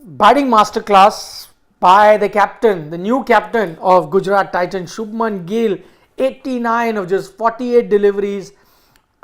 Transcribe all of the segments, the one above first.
batting masterclass by the captain, the new captain of Gujarat Titans, Shubman Gill. 89 of just 48 deliveries,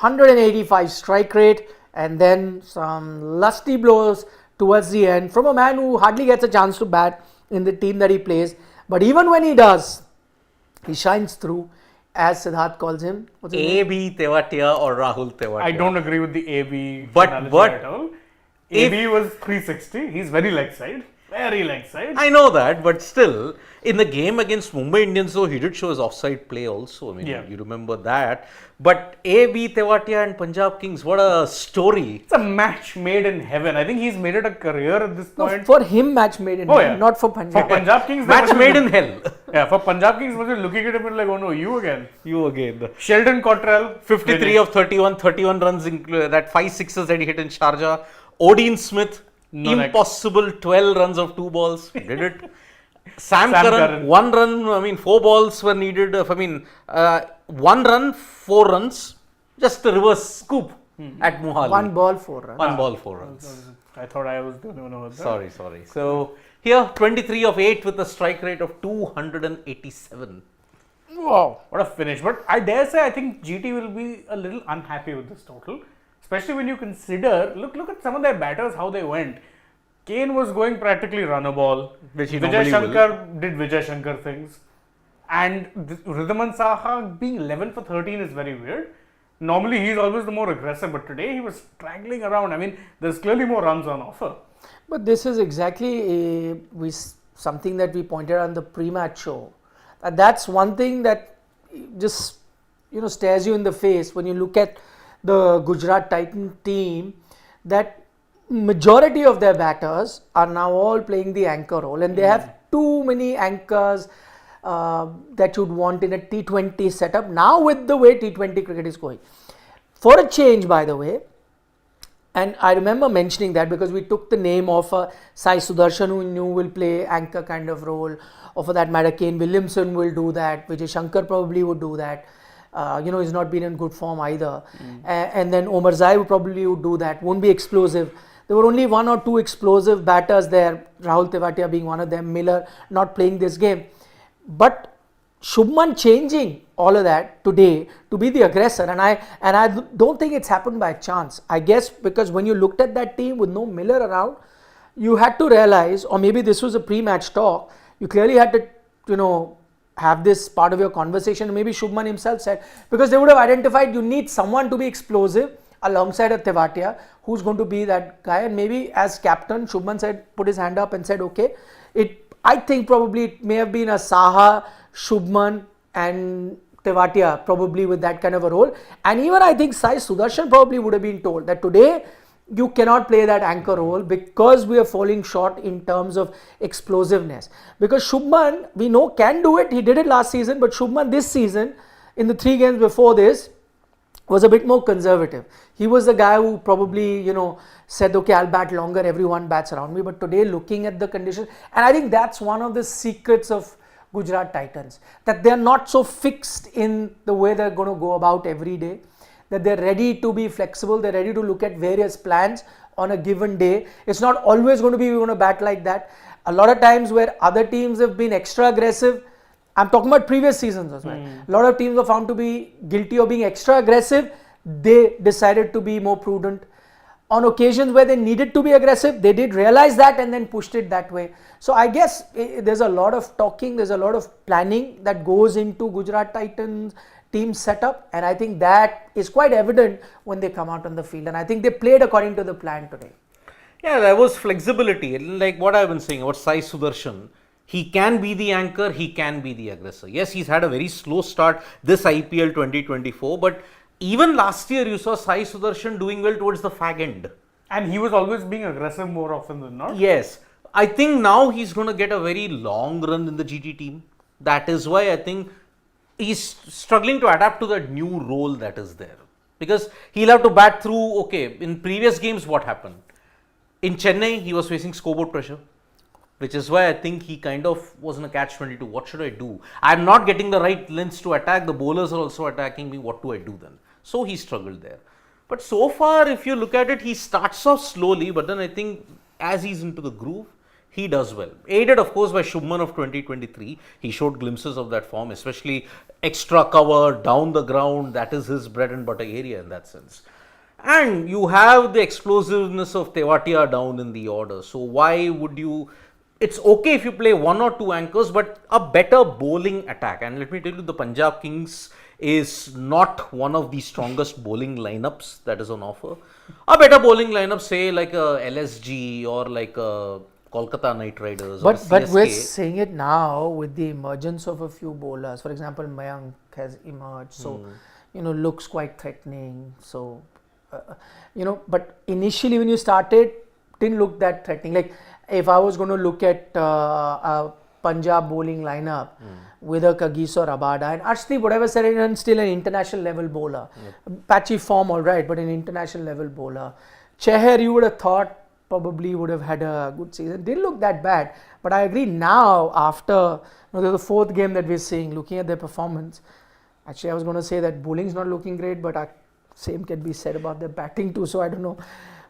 185 strike rate, and then some lusty blows towards the end from a man who hardly gets a chance to bat in the team that he plays. But even when he does, he shines through, as Siddharth calls him. What's his name? AB Tewatia or Rahul Tewatia. I don't agree with the AB But analogy at all. AB was 360. He's very leg side. Very leg side. I know that, but still, in the game against Mumbai Indians, though, he did show his offside play also. I mean, you remember that. But AB Tewatia and Punjab Kings, what a story. It's a match made in heaven. I think he's made it a career at this point. No, for him, match made in heaven, not for Punjab. For Punjab Kings, match made in hell. Yeah, for Punjab Kings, was looking at him and like, oh no, you again. You again. Sheldon Cottrell. 53 of 31, 31 runs, that 5 sixes that he hit in Sharjah. Odin Smith. Impossible 12 runs of 2 balls. Did it. Sam Curran, 1 run. 4 balls were needed. 1 run, 4 runs. Just a reverse scoop at Mohali. 1 ball, 4 runs. 1 ball, 4 runs. I thought I was the only one who heard that. Sorry. So, here 23 of 8 with a strike rate of 287. Wow, what a finish. But I dare say I think GT will be a little unhappy with this total. Especially when you consider, look at some of their batters, how they went. Kane was going practically run a ball. Which he Vijay Shankar did Vijay Shankar things. And Ridhaman Saha being 11 for 13 is very weird. Normally he's always the more aggressive, but today he was straggling around. I mean, there's clearly more runs on offer. But this is exactly something that we pointed out on the pre-match show. That's one thing that just stares you in the face when you look at the Gujarat Titan team, that majority of their batters are now all playing the anchor role, and they have too many anchors that you'd want in a T20 setup now with the way T20 cricket is going. For a change, by the way, and I remember mentioning that because we took the name of Sai Sudharsan, who we knew will play anchor kind of role, or for that matter Kane Williamson will do that, Vijay Shankar probably would do that. He's not been in good form either. And then Omar Zai probably would do that, won't be explosive. There were only 1 or 2 explosive batters there, Rahul Tewatia being one of them, Miller not playing this game. But Shubman changing all of that today to be the aggressor, and I don't think it's happened by chance. I guess because when you looked at that team with no Miller around, you had to realize, or maybe this was a pre-match talk, you clearly had to, have this part of your conversation. Maybe Shubman himself said, because they would have identified you need someone to be explosive alongside a Tewatia who's going to be that guy, and maybe as captain Shubman said, put his hand up and said, okay, I think probably it may have been a Saha, Shubman and Tewatia probably with that kind of a role, and even I think Sai Sudharsan probably would have been told that today you cannot play that anchor role because we are falling short in terms of explosiveness. Because Shubman, we know, can do it. He did it last season, but Shubman this season, in the 3 games before this, was a bit more conservative. He was the guy who probably, said, okay, I'll bat longer, everyone bats around me. But today, looking at the conditions, and I think that's one of the secrets of Gujarat Titans, that they're not so fixed in the way they're going to go about every day, that they're ready to be flexible, they're ready to look at various plans on a given day. It's not always going to be we want to bat like that. A lot of times where other teams have been extra aggressive, I'm talking about previous seasons as well. A lot of teams were found to be guilty of being extra aggressive. They decided to be more prudent. On occasions where they needed to be aggressive, they did realize that and then pushed it that way. So I guess there's a lot of talking, there's a lot of planning that goes into Gujarat Titans team setup, and I think that is quite evident when they come out on the field, and I think they played according to the plan today. Yeah, there was flexibility, like what I've been saying about Sai Sudharsan. He can be the anchor, he can be the aggressor. Yes, he's had a very slow start this IPL 2024, but even last year you saw Sai Sudharsan doing well towards the fag end. And he was always being aggressive more often than not. Yes, I think now he's going to get a very long run in the GT team. That is why I think he's struggling to adapt to that new role that is there. Because he'll have to bat through, okay, in previous games what happened? In Chennai, he was facing scoreboard pressure, which is why I think he kind of was in a catch-22. What should I do? I'm not getting the right lengths to attack. The bowlers are also attacking me. What do I do then? So he struggled there. But so far, if you look at it, he starts off slowly, but then I think as he's into the groove, he does well. Aided, of course, by Shubman of 2023. He showed glimpses of that form, especially extra cover, down the ground. That is his bread and butter area in that sense. And you have the explosiveness of Tewatia down in the order. So why would you... It's okay if you play one or two anchors, but a better bowling attack. And let me tell you, the Punjab Kings is not one of the strongest bowling lineups that is on offer. A better bowling lineup, say like a LSG or like a Kolkata Knight Riders or But CSK. we're saying it now with the emergence of a few bowlers. For example, Mayank has emerged, so looks quite threatening. So but initially when you started, didn't look that threatening. Like if I was going to look at a Punjab bowling lineup with a Kagis or Rabada, and Arshdeep, whatever said, and still an international level bowler. Patchy form, all right, but an international level bowler. Chahar, you would have thought probably would have had a good season. Didn't look that bad, but I agree now after the fourth game that we're seeing, looking at their performance. Actually, I was going to say that bowling's not looking great, but same can be said about their batting too. So I don't know.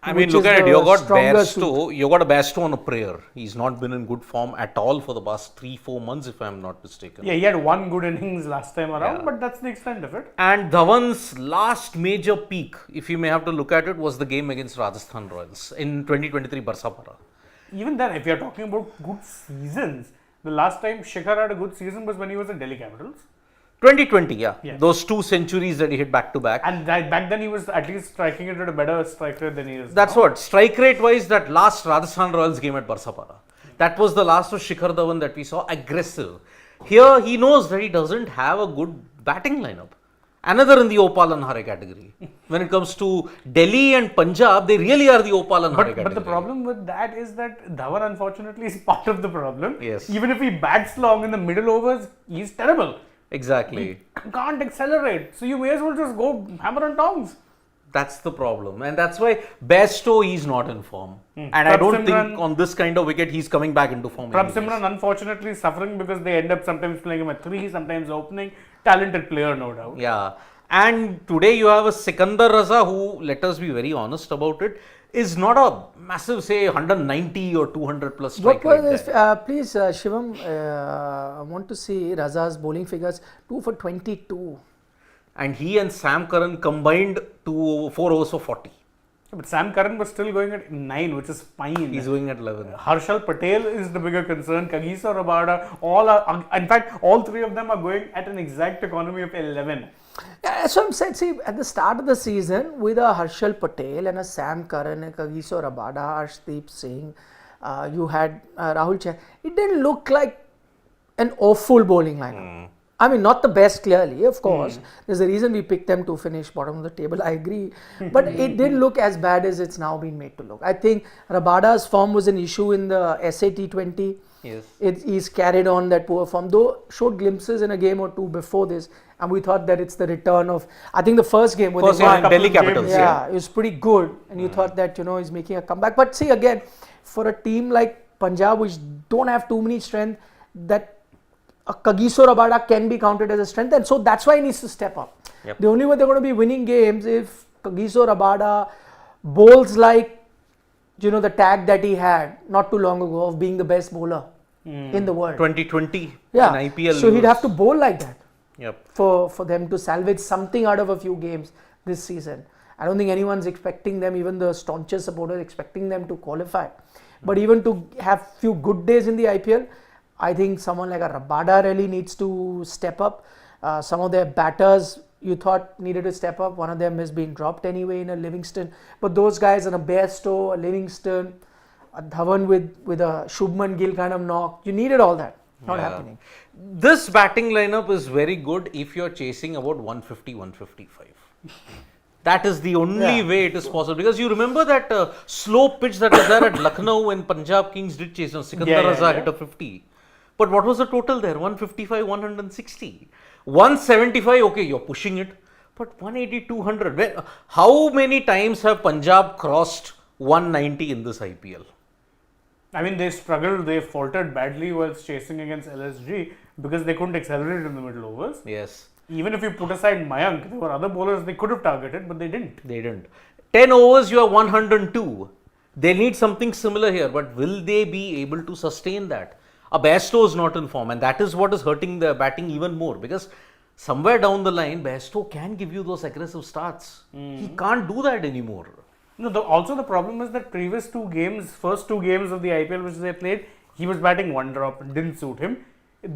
I mean, look at it. You got Bairstow. You got a Bairstow on a prayer. He's not been in good form at all for the past 3-4 months, if I'm not mistaken. Yeah, he had one good innings last time around, but that's the extent of it. And Dhawan's last major peak, if you may have to look at it, was the game against Rajasthan Royals in 2023 Barsapara. Even then, if you're talking about good seasons, the last time Shikhar had a good season was when he was in Delhi Capitals. 2020, yeah. Those 2 centuries that he hit back to back. And back then he was at least striking it at a better strike rate than he is That's now. what. Strike rate wise, that last Rajasthan Royals game at Barsapara. That was the last of Shikhar Dhawan that we saw aggressive. Here, he knows that he doesn't have a good batting lineup. Another in the Opal and Hare category. When it comes to Delhi and Punjab, they really are the Opal and Hare category. But the problem with that is that Dhawan unfortunately is part of the problem. Yes. Even if he bats long in the middle overs, he's terrible. Exactly. He can't accelerate. So you may as well just go hammer and tongs. That's the problem. And that's why Bairstow, he's not in form. And I don't think on this kind of wicket, he's coming back into form. Simran unfortunately suffering because they end up sometimes playing him at 3, sometimes opening. Talented player, no doubt. Yeah. And today you have a Sikandar Raza who, let us be very honest about it, is not a massive, say, 190 or 200 plus strike What rate was guy. please, Shivam, I want to see Raza's bowling figures. 2 for 22. And he and Sam Curran combined to 4 overs for 40. But Sam Curran was still going at 9, which is fine. He's going at 11. Harshal Patel is the bigger concern. Kagis or Rabada, all are, in fact, all 3 of them are going at an exact economy of 11. Yeah, that's what I'm saying. See, at the start of the season, with a Harshal Patel and a Sam Curran, a Kagiso Rabada, Arshdeep Singh, you had Rahul Chahar. It didn't look like an awful bowling lineup. I mean, not the best, clearly, of course. There's a reason we picked them to finish bottom of the table, I agree. But it didn't look as bad as it's now been made to look. I think Rabada's form was an issue in the T20. Yes. He's carried on that poor form, though showed glimpses in a game or two before this. And we thought that it's the return of, I think the first game with Delhi Capitals. Yeah, it was pretty good. And you thought that, he's making a comeback. But see, again, for a team like Punjab, which don't have too many strength, that a Kagiso Rabada can be counted as a strength, and so that's why he needs to step up. Yep. The only way they're going to be winning games if Kagiso Rabada bowls like the tag that he had not too long ago of being the best bowler in the world. 2020 in IPL. So he'd have to bowl like that. Yep. For them to salvage something out of a few games this season. I don't think anyone's expecting them, even the staunchest supporters expecting them to qualify. But even to have few good days in the IPL, I think someone like a Rabada really needs to step up. Some of their batters you thought needed to step up. One of them has been dropped anyway in a Livingston. But those guys in a Bairstow, a Livingston, a Dhawan with a Shubman Gill kind of knock, you needed all that. Not happening. This batting lineup is very good if you're chasing about 150, 155. That is the only way it is possible. Because you remember that slow pitch that was there at Lucknow when Punjab Kings did chase on Sikandar Raza hit a 50. But what was the total there? 155, 160. 175, okay, you're pushing it. But 180, 200. How many times have Punjab crossed 190 in this IPL? I mean, they struggled, they faltered badly whilst chasing against LSG because they couldn't accelerate in the middle overs. Yes. Even if you put aside Mayank, there were other bowlers they could have targeted, but they didn't. They didn't. 10 overs, you have 102. They need something similar here, but will they be able to sustain that? A Bairstow is not in form, and that is what is hurting the batting even more, because somewhere down the line, Bairstow can give you those aggressive starts. He can't do that anymore. No, also the problem is that first two games of the IPL which they played, he was batting one drop, didn't suit him.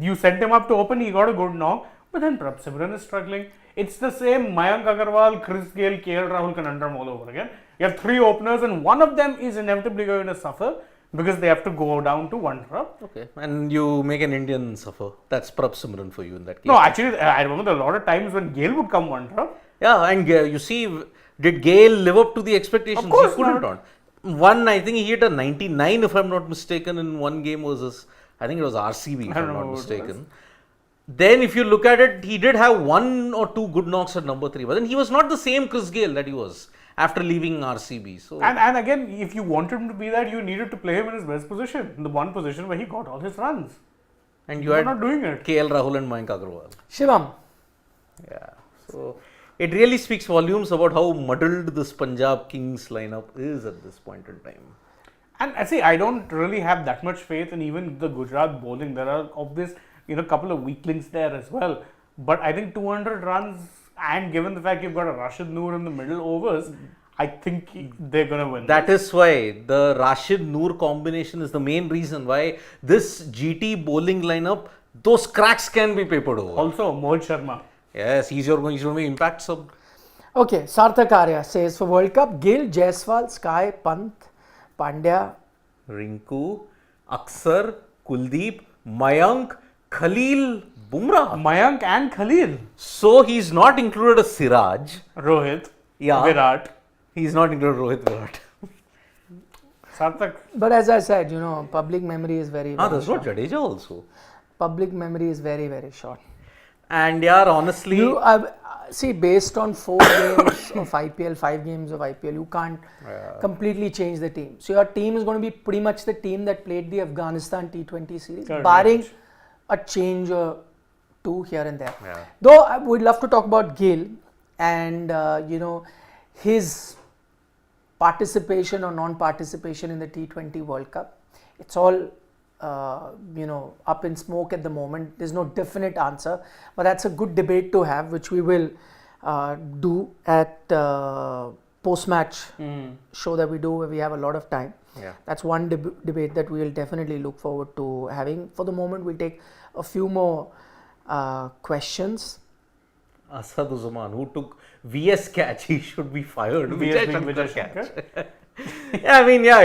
You sent him up to open, he got a good knock, but then Simran is struggling. It's the same Mayank Agarwal, Chris Gayle, KL Rahul conundrum all over again. You have three openers and one of them is inevitably going to suffer because they have to go down to one drop. Okay, and you make an Indian suffer. That's Simran for you in that case. No, actually, I remember a lot of times when Gayle would come one drop. Yeah, and you see, did Gayle live up to the expectations? Of course he couldn't not. One, I think he hit a 99 if I'm not mistaken in one game versus, I think it was RCB if I'm not mistaken. Then if you look at it, he did have one or two good knocks at number 3, but then he was not the same Chris Gayle that he was after leaving RCB. So And again, if you wanted him to be that, you needed to play him in his best position, in the one position where he got all his runs. and You're not doing it. KL Rahul and Mayank Agarwal. Shivam. Yeah. So it really speaks volumes about how muddled this Punjab Kings lineup is at this point in time. And I see, I don't really have that much faith in even the Gujarat bowling. There are obvious, couple of weaklings there as well. But I think 200 runs, and given the fact you've got a Rashid Noor in the middle overs, I think they're going to win. That is why the Rashid Noor combination is the main reason why this GT bowling lineup, those cracks can be papered over. Also, Mohit Sharma. Yes, he's going to be impact sub. Okay, Sarthak Arya says for World Cup, Gill, Jaiswal, Sky, Pant, Pandya. Rinku, Aksar, Kuldeep, Mayank, Khalil, Bumrah. Mayank and Khalil. So he's not included a Siraj. Rohit. Yeah. Virat. He's not included Rohit Virat. Sarthak. But as I said, public memory is very, very There's no short. Jadeja also. Public memory is very, very short. And yeah, honestly, See, based on 4 games of IPL, 5 games of IPL, you can't completely change the team. So your team is going to be pretty much the team that played the Afghanistan T20 series, Correct. barring a change or two here and there. Yeah. Though I would love to talk about Gill and his participation or non-participation in the T20 World Cup. It's all up in smoke at the moment. There's no definite answer, but that's a good debate to have, which we will do at post-match show that we do where we have a lot of time. Yeah. That's one debate that we will definitely look forward to having. For the moment, we'll take a few more questions. Asaduzaman, who took VS catch, he should be fired. VS being Vijay Vijay Shankar Shankar.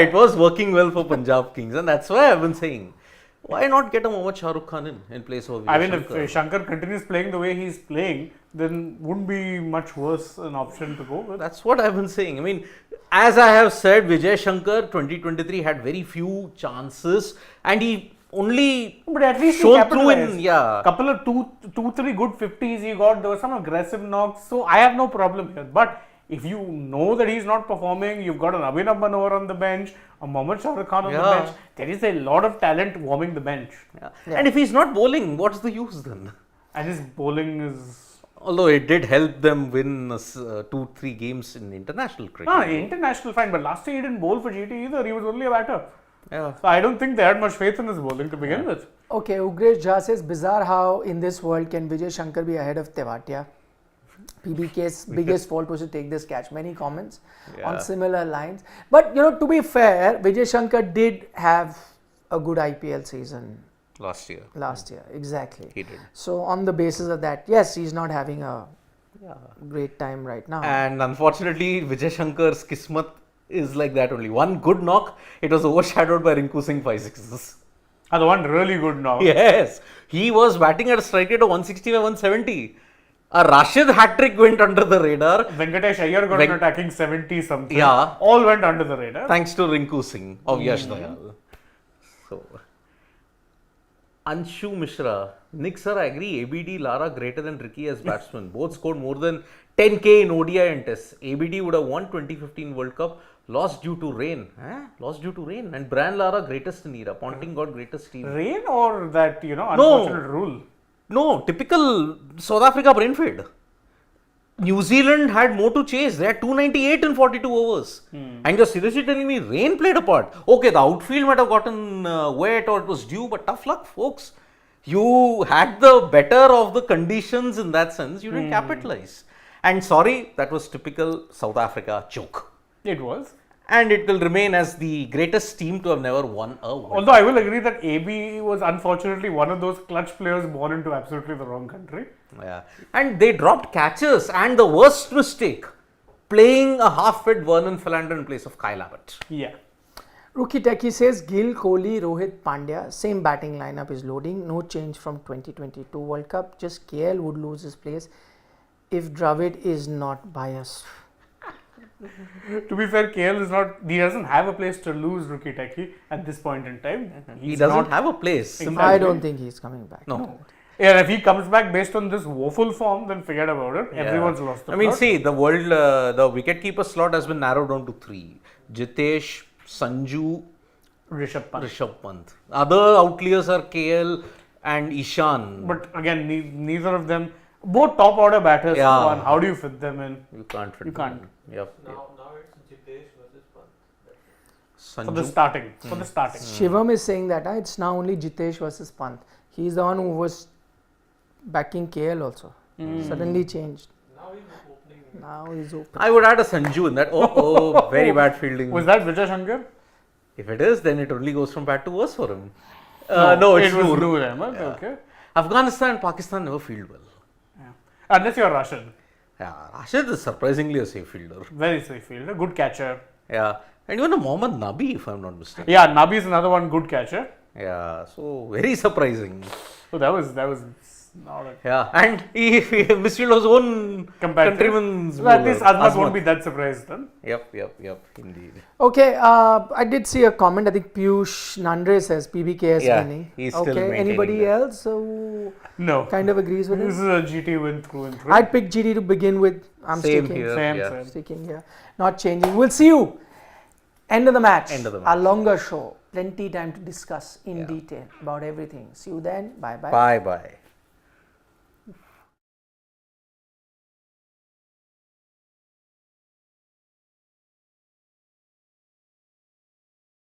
it was working well for Punjab Kings, and that's why I've been saying, why not get a Mohammad Shah Rukh Khan in place of Vijay Shankar? If Shankar continues playing the way he's playing, then wouldn't be much worse an option to go with. That's what I've been saying. As I have said, Vijay Shankar 2023 had very few chances, and he only But at least shown he through capitalized. Couple of two, three good 50s he got. There were some aggressive knocks, so I have no problem here. But if you know that he's not performing, you've got an Abhinav Manohar on the bench, a Mohammad Shah Rukh Khan on the bench. There is a lot of talent warming the bench. Yeah. And if he's not bowling, what's the use then? And his bowling is... Although it did help them win 2-3 games in international cricket. No, international fine, but last year he didn't bowl for GT either. He was only a batter. Yeah. So I don't think they had much faith in his bowling to begin with. Okay, Ugresh Jha says, bizarre how in this world can Vijay Shankar be ahead of Tewatia? PBK's biggest fault was to take this catch. Many comments on similar lines. But, to be fair, Vijay Shankar did have a good IPL season Last year. Exactly. He did. So, on the basis of that, yes, he's not having a great time right now. And unfortunately, Vijay Shankar's kismat is like that only. One good knock, it was overshadowed by Rinku Singh 5-6s. The one really good knock. Yes, he was batting at a strike rate of 160 by 170. A Rashid hat trick went under the radar. Venkatesh Iyer got an attacking 70 something. Yeah. All went under the radar. Thanks to Rinku Singh of Yash Dayal. So, Anshu Mishra, Nick sir, I agree. ABD, Lara greater than Ricky as batsmen. Both scored more than 10k in ODI and tests. ABD would have won 2015 World Cup. Lost due to rain. Lost due to rain. And Brian Lara greatest in era. Ponting got greatest team. Rain or that, unfortunate rule? No, typical South Africa brain fade. New Zealand had more to chase. They had 298 in 42 overs. And you're seriously telling me rain played a part? Okay, the outfield might have gotten wet or it was due, but tough luck, folks. You had the better of the conditions in that sense. You didn't capitalize. And sorry, that was typical South Africa joke. It was. And it will remain as the greatest team to have never won a World Cup. Although I will agree that AB was unfortunately one of those clutch players born into absolutely the wrong country. Yeah. And they dropped catches, and the worst mistake, playing a half-fit Vernon Philander in place of Kyle Abbott. Yeah. Rookie Techie says Gill, Kohli, Rohit, Pandya, same batting lineup is loading. No change from 2022 World Cup. Just KL would lose his place if Dravid is not biased. To be fair, KL is not, he doesn't have a place to lose, Rookie Techie, at this point in time. He doesn't have a place. Exactly. I don't think he's coming back. No. Yeah, if he comes back based on this woeful form, then forget about it. Yeah. Everyone's lost the I mean, plot. see, the the wicketkeeper slot has been narrowed down to 3. Jitesh, Sanju, Rishabh Pant. Other outliers are KL and Ishan. But again, neither of them, both top order batters. Yeah. One, how do you fit them in? You can't fit You them can't. in. Yep. Now it's Jitesh versus Pant. For the Sanju. starting. For the starting. Shivam is saying that it's now only Jitesh versus Pant. He's the one who was backing KL also. Suddenly changed. Now he's opening. Now he's open. I would add a Sanju in that. Oh, very bad fielding. Was that Vijay Shankar? If it is, then it only goes from bad to worse for him. No, it's it was Noor. Noor Ahmed. Okay. Afghanistan and Pakistan never field well. Yeah. Unless you're Russian. Yeah, Rashid is surprisingly a safe fielder. Very safe fielder. Good catcher. Yeah, and even a Mohammad Nabi, if I'm not mistaken. Yeah, Nabi is another one good catcher. Yeah, so very surprising. So that was not a Yeah, and he misfielded his own compared countryman's to, at least bowler, Azmat won't Azmat. be that surprised then. Yep, indeed. Okay, I did see a comment. I think Piyush Nandre says PBKS Yeah, winning. he's still okay, maintaining anybody that. else who No. kind of agrees with This him? is a GT win through and through. I'd pick GT to begin with. I'm Same sticking. here. Same, yeah. same. Sticking here. Not changing. We'll see you. End of the match. End of the A match. longer show. Plenty time to discuss in Yeah. detail about everything. See you then. Bye bye. Bye bye.